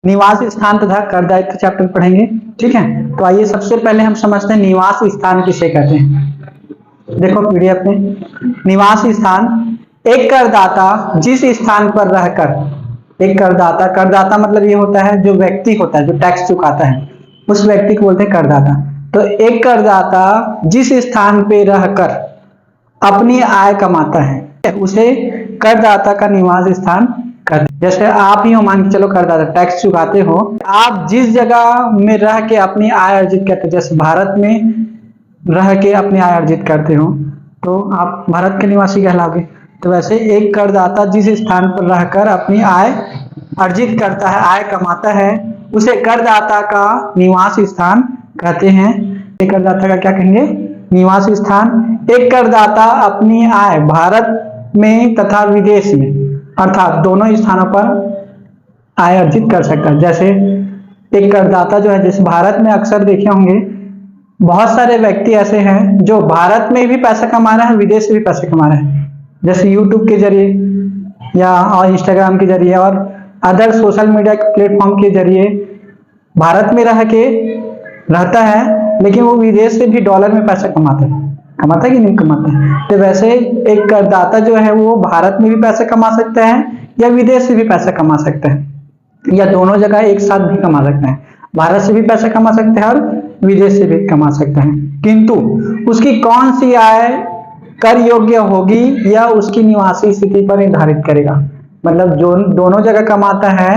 निवास स्थान तथा कर दायित्व चैप्टर पढ़ेंगे। ठीक है, तो आइए सबसे पहले हम समझते हैं निवास स्थान किसे कहते हैं। देखो पीडीएफ में, निवास स्थान एक करदाता जिस स्थान पर रहकर, एक करदाता, करदाता मतलब ये होता है जो व्यक्ति होता है जो टैक्स चुकाता है, उस व्यक्ति को बोलते हैं करदाता। तो एक करदाता जिस स्थान पे रहकर अपनी आय कमाता है उसे करदाता का निवास स्थान कहते हैं। जैसे आप ही हो, मान के चलो करदाता, टैक्स चुकाते हो, आप जिस जगह में रह के अपनी आय अर्जित करते हो, जैसे भारत में रह के अपनी आय अर्जित करते हो तो आप भारत के निवासी कहलाओगे। तो वैसे एक करदाता जिस स्थान पर रहकर अपनी आय अर्जित करता है, आय कमाता है, उसे करदाता का निवास स्थान कहते हैं। एक करदाता का क्या कहेंगे? निवास स्थान। एक करदाता अपनी आय भारत में तथा विदेश में अर्थात दोनों स्थानों पर आय अर्जित कर सकता है। जैसे एक करदाता जो है, जैसे भारत में अक्सर देखे होंगे बहुत सारे व्यक्ति ऐसे हैं जो भारत में भी पैसा कमा रहे हैं, विदेश से भी पैसे कमा रहे हैं, जैसे यूट्यूब के जरिए या और इंस्टाग्राम के जरिए और अदर सोशल मीडिया प्लेटफॉर्म के जरिए भारत में रह के रहता है, लेकिन वो विदेश से भी डॉलर में पैसा कमाता है। कमाता है कि नहीं कमाता है? तो वैसे एक करदाता जो है वो भारत में भी पैसा कमा सकता है या विदेश से भी पैसा कमा सकता है, या दोनों जगह एक साथ भी कमा सकता है। भारत से भी पैसा कमा सकता है और विदेश से भी कमा सकता है, किंतु उसकी कौन सी आय कर योग्य होगी या उसकी निवासी स्थिति पर निर्धारित करेगा। मतलब जो दोनों जगह कमाता है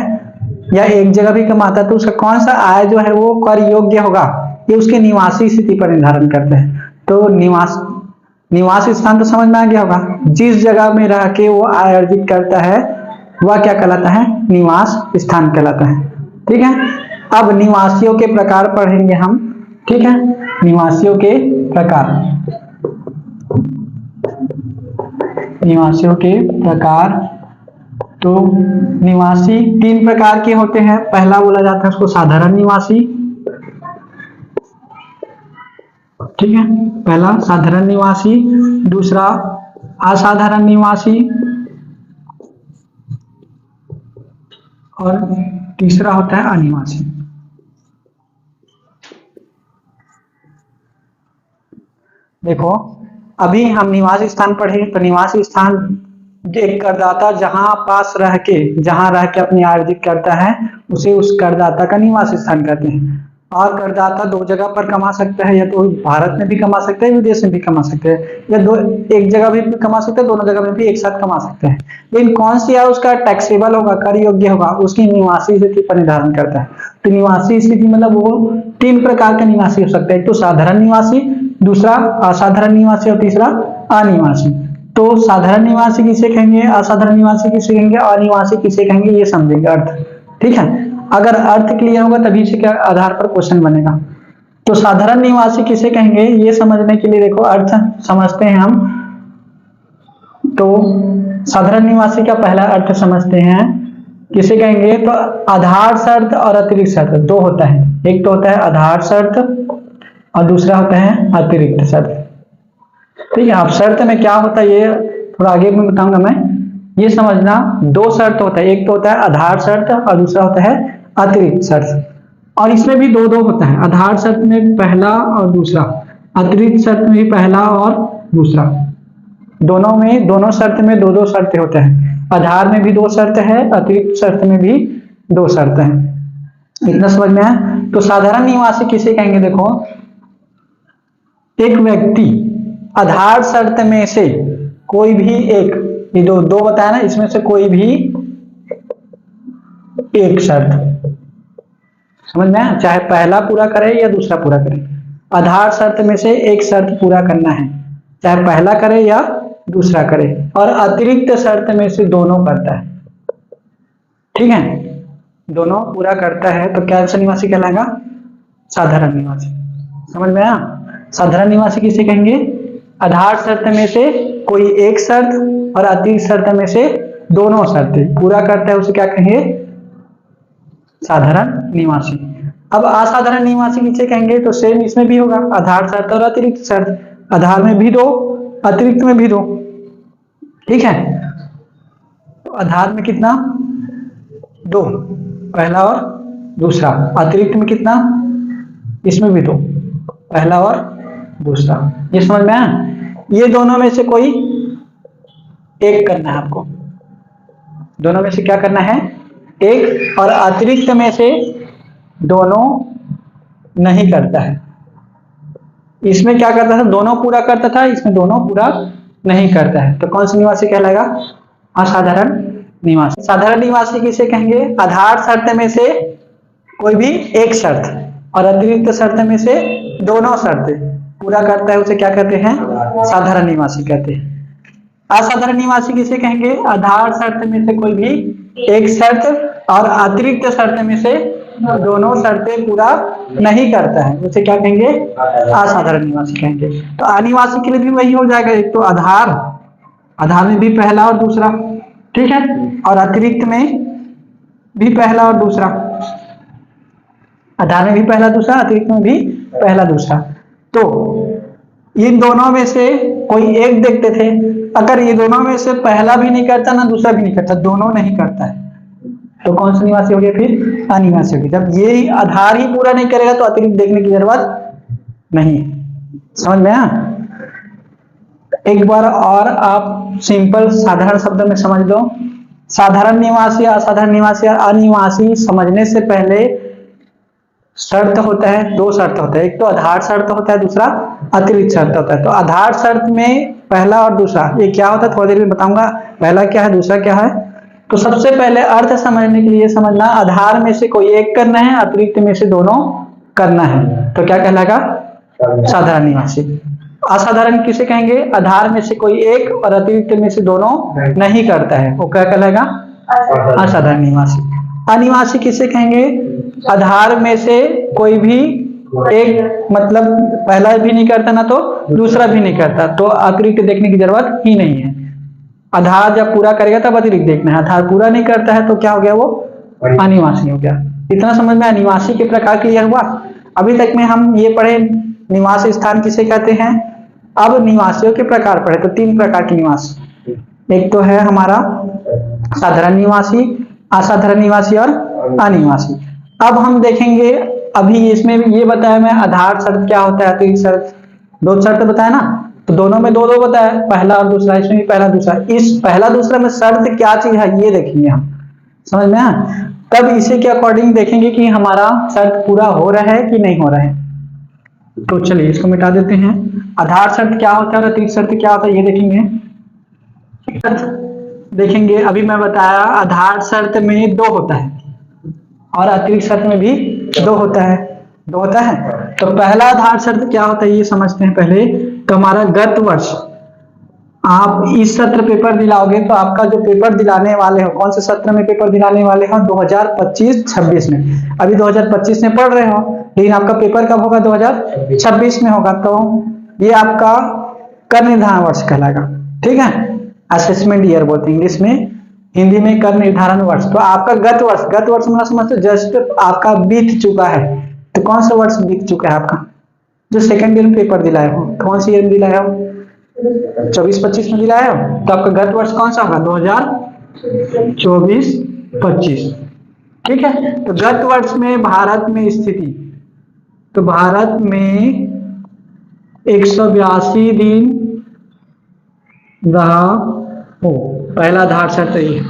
या एक जगह भी कमाता है तो उसका कौन सा आय जो है वो कर योग्य होगा, ये उसके निवासी स्थिति पर निर्धारण करते हैं। तो निवास स्थान तो समझ में आ गया होगा, जिस जगह में रह के वो आय अर्जित करता है वह क्या कहलाता है? निवास स्थान कहलाता है। ठीक है, अब निवासियों के प्रकार पढ़ेंगे हम। ठीक है, निवासियों के प्रकार, निवासियों के प्रकार। तो निवासी तीन प्रकार के होते हैं। पहला बोला जाता है उसको साधारण निवासी। ठीक है, पहला साधारण निवासी, दूसरा असाधारण निवासी और तीसरा होता है अनिवासी। देखो अभी हम निवास स्थान पढ़े, तो निवास स्थान एक करदाता जहां रह के अपनी आय अर्जित करता है उसे उस करदाता का निवास स्थान कहते हैं। और करदाता दो जगह पर कमा सकता है, या तो भारत में भी कमा सकता है, विदेश में भी कमा सकते हैं, या एक जगह भी कमा सकते हैं, दोनों जगह में भी एक साथ कमा सकते हैं। लेकिन कौन सी आय उसका टैक्सेबल होगा, कर योग्य होगा, उसकी निवासी स्थिति पर निर्धारण करता है। तो निवासी स्थिति मतलब वो तीन प्रकार के निवासी हो सकते हैं, एक तो साधारण निवासी, दूसरा असाधारण निवासी और तीसरा अनिवासी। तो साधारण निवासी किसे कहेंगे, असाधारण निवासी किसे कहेंगे, अनिवासी किसे कहेंगे, ये समझेंगे अर्थ। ठीक है, अगर अर्थ क्लियर होगा तभी से क्या आधार पर क्वेश्चन बनेगा। तो साधारण निवासी किसे कहेंगे ये समझने के लिए देखो अर्थ समझते हैं हम। तो साधारण निवासी का पहला अर्थ समझते हैं, किसे कहेंगे? तो आधार शर्त और अतिरिक्त शर्त दो होता है, एक तो होता है आधार शर्त और दूसरा होता है अतिरिक्त शर्त। ठीक है, अब शर्त में क्या होता है ये थोड़ा आगे में बताऊंगा मैं। ये समझना, दो शर्त होता है, एक तो होता है आधार शर्त और दूसरा होता है अतिरिक्त शर्त। और इसमें भी दो दो होता है, आधार शर्त में पहला और दूसरा, अतिरिक्त शर्त में भी पहला और दूसरा। दोनों शर्त में दो दो शर्तें होते हैं। आधार में भी दो शर्त है, अतिरिक्त शर्त में भी दो शर्त है। इतना समझ में आया? तो साधारण निवासी किसे कहेंगे? देखो एक व्यक्ति आधार शर्त में से कोई भी एक, ये दो बताया ना, इसमें से कोई भी एक शर्त, समझ में आया? चाहे पहला पूरा करे या दूसरा पूरा करे, आधार शर्त में से एक शर्त पूरा करना है, चाहे पहला करे या दूसरा करे। और अतिरिक्त शर्त में से दोनों करता है। ठीक है, दोनों पूरा करता है तो क्या निवासी कहलाएगा? साधारण निवासी। समझ में आया? साधारण निवासी किसे कहेंगे? आधार शर्त में से कोई एक शर्त और अतिरिक्त शर्त में से दोनों शर्तें पूरा करता है, उसे क्या कहेंगे? साधारण निवासी। अब असाधारण निवासी किसे कहेंगे? तो सेम इसमें भी होगा, आधार शर्त और अतिरिक्त शर्त, आधार में भी दो, अतिरिक्त में भी दो। ठीक है, तो आधार में कितना? दो, पहला और दूसरा, अतिरिक्त में कितना, इसमें भी 2, पहला और दूसरा। ये समझ में आया? ये दोनों में से कोई एक करना है आपको, दोनों में से क्या करना है, एक, और अतिरिक्त में से दोनों नहीं करता है। इसमें क्या करता था, दोनों पूरा करता था, इसमें दोनों पूरा नहीं करता है। तो कौन सा निवासी कहलाएगा, असाधारण निवासी। साधारण निवासी किसे कहेंगे, आधार शर्त में से कोई भी एक शर्त और अतिरिक्त शर्त में से दोनों शर्त पूरा करता है, उसे क्या कहते हैं, साधारण निवासी कहते हैं। असाधारण निवासी किसे कहेंगे, आधार शर्त में से कोई भी एक शर्त और अतिरिक्त शर्त में से दोनों शर्तें पूरा नहीं करता है, उसे क्या कहेंगे, असाधारण निवासी कहेंगे। तो अनिवासी के लिए भी वही हो जाएगा, एक तो आधार में भी पहला और दूसरा, ठीक है, और अतिरिक्त में भी पहला और दूसरा, आधार में भी पहला दूसरा, अतिरिक्त में भी पहला दूसरा। तो इन दोनों में से कोई एक देखते थे, अगर ये दोनों में से पहला भी नहीं करता ना दूसरा भी नहीं करता, दोनों नहीं करता है, तो कौन सा निवासी हो गया, फिर अनिवासी हो गया। जब ये आधार ही पूरा नहीं करेगा तो अतिरिक्त देखने की जरूरत नहीं है। समझ में आया? एक बार और आप सिंपल साधारण शब्दों में समझ लो। साधारण निवासी, असाधारण निवासी और अनिवासी समझने से पहले शर्त होता है, 2 शर्त होता है, एक तो आधार शर्त होता है, दूसरा अतिरिक्त शर्त होता है। तो आधार शर्त में पहला और दूसरा ये क्या होता है, थोड़ी देर में बताऊंगा, पहला क्या है दूसरा क्या है। तो सबसे पहले अर्थ समझने के लिए समझना, आधार में से कोई एक करना है, अतिरिक्त में से दोनों करना है, तो क्या कहलाएगा, साधारण निवासी। असाधारण किसे कहेंगे, आधार में से कोई एक और अतिरिक्त में से दोनों नहीं करता है, वो क्या कहलाएगा, असाधारण निवासी। अनिवासी किसे कहेंगे, आधार में से कोई भी एक, मतलब पहला भी नहीं करता ना तो दूसरा भी नहीं करता, तो अतिरिक्त देखने की जरूरत ही नहीं है। आधार जब पूरा करेगा तब अतिरिक्त देखना है, आधार पूरा नहीं करता है तो क्या हो गया, वो अनिवासी हो गया। इतना समझ में निवासी के प्रकार क्लियर हुआ। अभी तक में हम ये पढ़े निवास स्थान किसे कहते हैं, अब निवासियों के प्रकार पढ़े। तो 3 प्रकार के निवास, एक तो है हमारा साधारण निवासी, असाधारण निवासी और अनिवासी। अब हम देखेंगे, अभी इसमें भी ये बताया मैं, आधार शर्त क्या होता है, अतिरिक्त शर्त, 2 शर्त बताया ना, तो दोनों में 2 बताया, पहला और दूसरा, इसमें भी पहला दूसरा। इस पहला दूसरा में शर्त क्या चीज है ये देखेंगे हम, समझ में आया? तब इसे के अकॉर्डिंग देखेंगे कि हमारा शर्त पूरा हो रहा है कि नहीं हो रहा है। तो चलिए इसको मिटा देते हैं। आधार शर्त क्या होता है और अतिरिक्त शर्त क्या होता है ये देखेंगे। अभी मैं बताया आधार शर्त में 2 होता है और अतिरिक्त शर्त में भी 2 होता है, 2 होता है। तो पहला आधार शर्त क्या होता है ये समझते हैं पहले। तो हमारा गत वर्ष, आप इस सत्र पेपर दिलाओगे तो आपका जो पेपर दिलाने वाले हो, कौन से सत्र में पेपर दिलाने वाले हो, 2025-26 में। अभी 2025 में पढ़ रहे हो, लेकिन आपका पेपर कब होगा, 2026 में होगा। तो ये आपका कर निर्धारण वर्ष कहलाएगा, ठीक है, असेसमेंट ईयर बोलते हैं इंग्लिश में, हिंदी में कर निर्धारण वर्ष। तो आपका गत वर्ष मतलब समझते जस्ट आपका बीत चुका है। तो कौन सा वर्ष बीत चुका है आपका, जो सेकंड ईयर में पेपर दिलाए हो, कौन सी ईयर में दिलाए हो, 24-25 में दिलाए हो, तो आपका गत वर्ष कौन सा होगा, 2024-25, ठीक है। तो गत वर्ष में भारत में स्थिति, तो भारत में 182 दिन रहा हो, पहला आधार शर्त ये।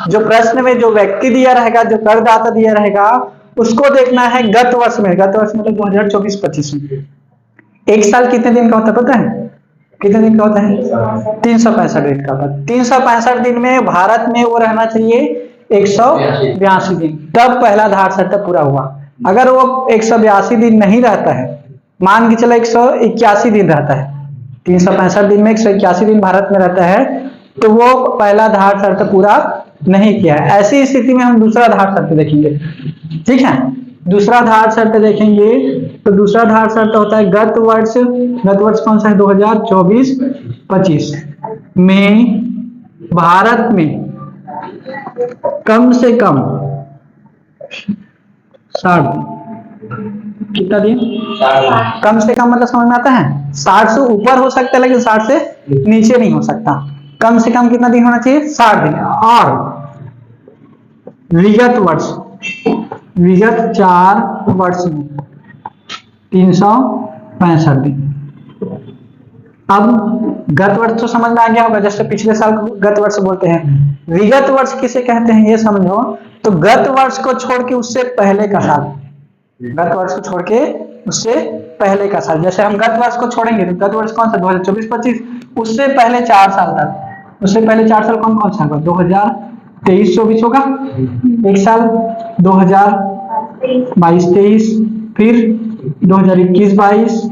जो प्रश्न में जो व्यक्ति दिया रहेगा, जो करदाता दिया रहेगा, उसको देखना है गत वर्ष में। गत वर्ष मतलब 2024-25 में। एक साल कितने दिन का होता है पता है, कितने दिन का होता है, 365 दिन का होता है। 365 दिन में भारत में वो रहना चाहिए 182 दिन, तब पहला आधार शर्त पूरा हुआ। अगर वो 182 दिन नहीं रहता है, मान के चलो 181 दिन रहता है, 365 दिन में 181 दिन भारत में रहता है, तो वो पहला आधार शर्त पूरा नहीं किया है। ऐसी स्थिति में हम दूसरा आधार शर्त देखेंगे, ठीक है। दूसरा आधार शर्त देखेंगे तो दूसरा आधार शर्त होता है गत वर्ष कौन सा है, 2024-25 में भारत में कम से कम 60 कितना दिन, कम से कम मतलब समझ में आता है, 60 से ऊपर हो सकता है लेकिन 60 से नीचे नहीं हो सकता। कम से कम कितना दिन होना चाहिए, 60 दिन। और विगत वर्ष विगत 4 वर्ष में 365 दिन। अब गत वर्ष तो समझ में आ गया होगा, जैसे पिछले साल को गत वर्ष बोलते हैं। विगत वर्ष किसे कहते हैं ये समझो, तो गत वर्ष को छोड़ के उससे पहले का साल, गत वर्ष को छोड़ के उससे पहले का साल। जैसे हम गत वर्ष को छोड़ेंगे तो गत वर्ष कौन सा 2024-25, उससे पहले 4 साल तक, उससे पहले 4 साल कौन कौन सा होगा, 2023-24 होगा एक साल, 2022-23, फिर 2021-22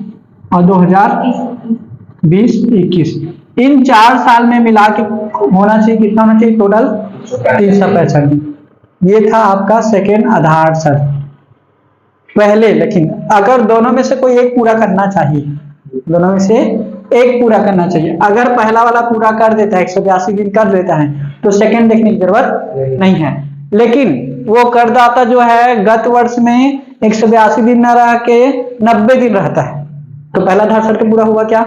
और 2020-21। इन 4 साल में मिला के होना चाहिए, कितना होना चाहिए टोटल 365 दिन। ये था आपका सेकेंड आधार शर्त पहले। लेकिन अगर दोनों में से कोई एक पूरा करना चाहिए, दोनों में से एक पूरा करना चाहिए। अगर पहला वाला पूरा कर देता है, 182 दिन कर देता है, तो सेकंड देखने की जरूरत नहीं है। लेकिन वो करदाता जो है गत वर्ष में 182 दिन न रह के 90 दिन रहता है, तो पहला आधार शर्त पूरा हुआ क्या?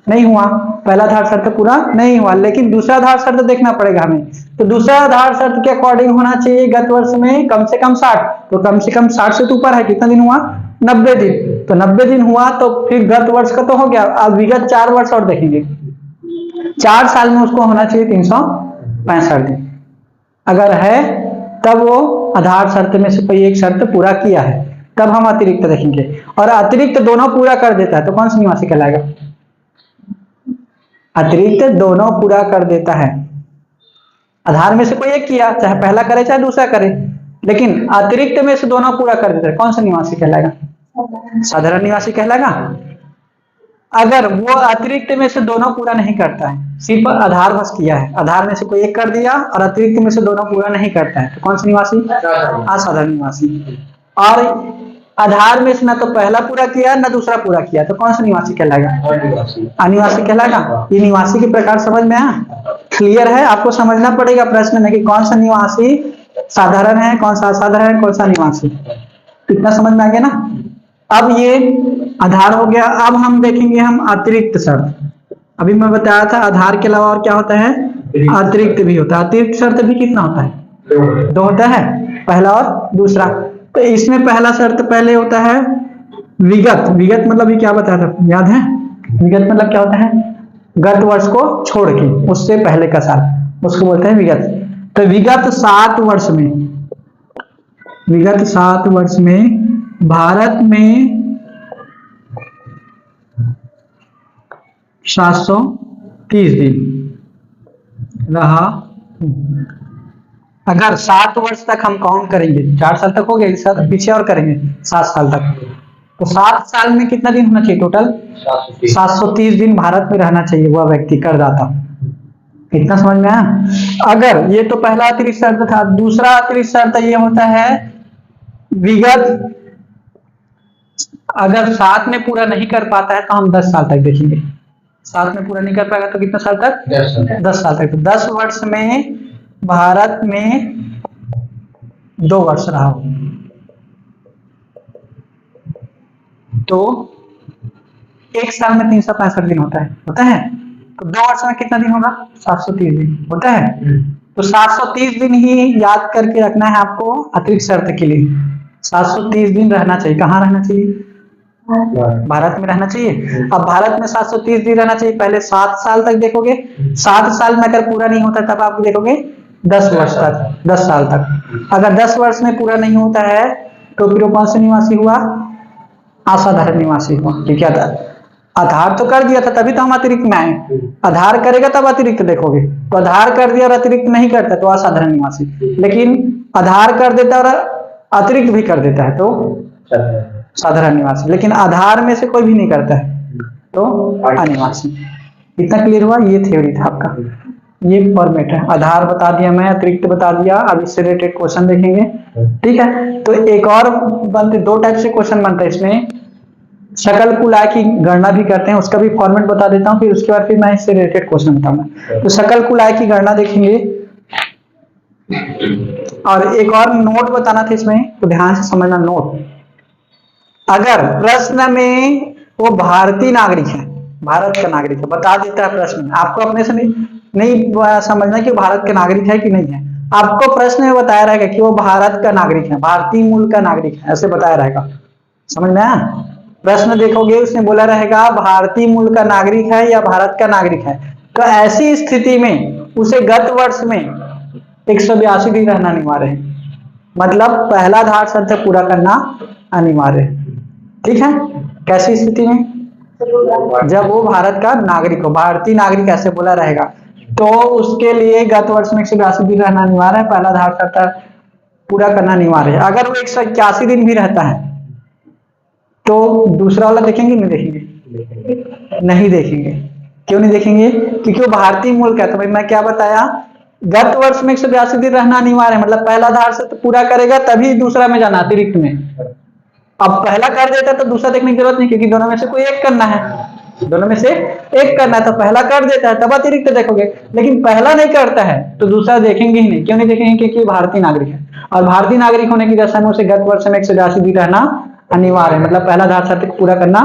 नहीं हुआ। पहला आधार शर्त पूरा नहीं हुआ। लेकिन दूसरा आधार शर्त देखना पड़ेगा हमें। तो दूसरा आधार शर्त के अकॉर्डिंग होना चाहिए गत वर्ष में कम से कम 60, तो कम से कम 60 से तो ऊपर है, कितना दिन हुआ? 90 दिन। तो 90 दिन हुआ तो फिर गत वर्ष का तो हो गया, अब विगत 4 वर्ष और देखेंगे। 4 साल में उसको होना चाहिए 365 दिन। अगर है तब वो आधार शर्त में से कोई एक शर्त पूरा किया है, तब हम अतिरिक्त देखेंगे। और अतिरिक्त दोनों पूरा कर देता है तो कौन सा निवासी कहलाएगा? अतिरिक्त दोनों पूरा कर देता है। आधार में से कोई एक किया, चाहे पहला करे चाहे दूसरा करे, लेकिन अतिरिक्त में से दोनों पूरा कर देता है, कौन सा निवासी कहलाएगा? साधारण निवासी कहलाएगा। अगर वो अतिरिक्त में से दोनों पूरा नहीं करता है, सिर्फ आधार बस किया है, आधार में से कोई एक कर दिया और अतिरिक्त में से दोनों पूरा नहीं करता है, तो कौन सा निवासी? असाधारण निवासी। और आधार में से ना तो पहला पूरा किया ना दूसरा पूरा किया, तो कौन सा निवासी कहलाएगा? अनिवासी कहलाएगा। ये निवासी के प्रकार समझ में आया? क्लियर है? आपको समझना पड़ेगा प्रश्न में कि कौन सा निवासी साधारण है, कौन सा असाधारण है, कौन सा निवासी। इतना समझ में आ गया ना? अब ये आधार हो गया। अब हम देखेंगे हम अतिरिक्त शर्त। अभी मैं बताया था आधार के अलावा और क्या होता है? अतिरिक्त भी होता है। अतिरिक्त शर्त भी कितना होता है? 2 होता है, पहला और दूसरा। तो इसमें पहला शर्त पहले होता है विगत। विगत मतलब ये क्या बताया था, याद है? विगत मतलब क्या होता है? गत वर्ष को छोड़ के उससे पहले का साल, उसको बोलते हैं विगत। तो विगत 7 वर्ष में, विगत 7 वर्ष में भारत में 730 दिन रहा। अगर 7 वर्ष तक हम काउंट करेंगे, 4 साल तक हो गया, इस साल पीछे और करेंगे 7 साल तक, तो 7 साल में कितना दिन होना चाहिए टोटल? 730 दिन भारत में रहना चाहिए वह व्यक्ति करदाता। इतना समझ में आया? अगर ये तो पहला अतिरिक्त शर्त था। दूसरा अतिरिक्त शर्त ये होता है विगत, अगर 7 में पूरा नहीं कर पाता है तो हम 10 साल तक देखेंगे। 7 में पूरा नहीं कर पाएगा तो कितना साल तक? 10 साल तक। तो 10 वर्ष में भारत में 2 वर्ष रहा हो तो 1 साल में 365 दिन होता है। तो 2 वर्ष में कितना दिन होगा? 730 दिन होता है। तो 730 दिन ही याद करके रखना है आपको अतिरिक्त शर्त के लिए। 730 दिन रहना चाहिए। कहाँ रहना चाहिए? भारत में रहना चाहिए। अब भारत में 730 दिन रहना चाहिए। पहले 7 साल तक देखोगे, 7 साल में अगर पूरा नहीं होता तब आप देखोगे 10 वर्ष तक, 10 साल तक। अगर 10 वर्ष में पूरा नहीं होता है तो फिर वो कौन सा निवासी हुआ? असाधारण निवासी हुआ। ठीक है, आधार तो कर दिया था तभी तो हम अतिरिक्त में आए। आधार करेगा तब अतिरिक्त देखोगे। तो आधार कर दिया और अतिरिक्त नहीं करता तो असाधारण निवासी। लेकिन आधार कर देता और अतिरिक्त भी कर देता है तो साधारण निवासी। लेकिन आधार में से कोई भी नहीं करता है तो अनिवासी। इतना क्लियर हुआ? ये थ्योरी था आपका, ये फॉर्मेट है। आधार बता दिया मैं, अतिरिक्त बता दिया। अब इससे रिलेटेड क्वेश्चन देखेंगे। ठीक है, तो एक और बनते 2 टाइप से क्वेश्चन बनता है इसमें। सकल कुल आय की गणना भी करते हैं, उसका भी फॉर्मेट बता देता हूँ, फिर उसके बाद फिर मैं इससे रिलेटेड क्वेश्चन बताऊंगा। तो सकल कुल आय की गणना देखेंगे। और एक और नोट बताना था इसमें, तो ध्यान से समझना नोट। अगर प्रश्न में वो भारतीय नागरिक है, भारत का नागरिक है, बता देता है प्रश्न में, आपको अपने से नहीं समझना कि भारत के नागरिक है कि नहीं है। आपको प्रश्न में बताया रहेगा कि वो भारत का नागरिक है, भारतीय मूल का नागरिक है, ऐसे बताया रहेगा। समझ में आया? प्रश्न देखोगे उसने बोला रहेगा भारतीय मूल का नागरिक है या भारत का नागरिक है, तो ऐसी स्थिति में उसे गत वर्ष में 182 दिन रहना अनिवार्य है। मतलब पहला आधार शर्त पूरा करना अनिवार्य है। ठीक है? कैसी स्थिति में? जब वो भारत का नागरिक हो, भारतीय नागरिक ऐसे बोला रहेगा, तो उसके लिए गत वर्ष में 182 दिन रहना अनिवार्य है, पहला आधार शर्त पूरा करना अनिवार्य है। अगर वो 181 दिन भी रहता है तो दूसरा वाला देखेंगे नहीं देखेंगे? नहीं देखेंगे। क्यों नहीं देखेंगे? क्योंकि वो भारतीय मूल का है। तो भाई मैं क्या बताया, गत वर्ष में 182 दिन रहना अनिवार्य है, मतलब पहला आधार शर्त पूरा करेगा तभी दूसरा में जाना, अतिरिक्त में। अब पहला कर देता तो दूसरा देखने की जरूरत नहीं, क्योंकि दोनों में से कोई एक करना है, दोनों में से एक करना है, तो पहला कर देता है तब अतिरिक्त देखोगे। लेकिन पहला नहीं करता है तो दूसरा देखेंगे ही नहीं। क्यों नहीं देखेंगे? क्योंकि भारतीय नागरिक है, और भारतीय नागरिक होने की दशा में उसे गत वर्ष में 182 दिन रहना अनिवार्य है, मतलब पहला आधार शर्त पूरा करना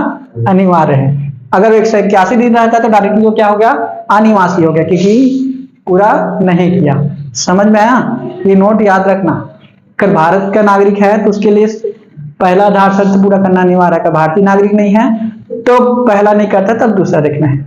अनिवार्य है। अगर 181 दिन रहता है तो डायरेक्टली वो क्या हो गया, अनिवासी हो गया, क्योंकि पूरा नहीं किया। समझ में आया? ये नोट याद रखना। अगर भारत का नागरिक है तो उसके लिए पहला आधार शर्त पूरा करना अनिवार्य है। अगर भारतीय नागरिक नहीं है तो पहला नहीं करता तब दूसरा देखना है।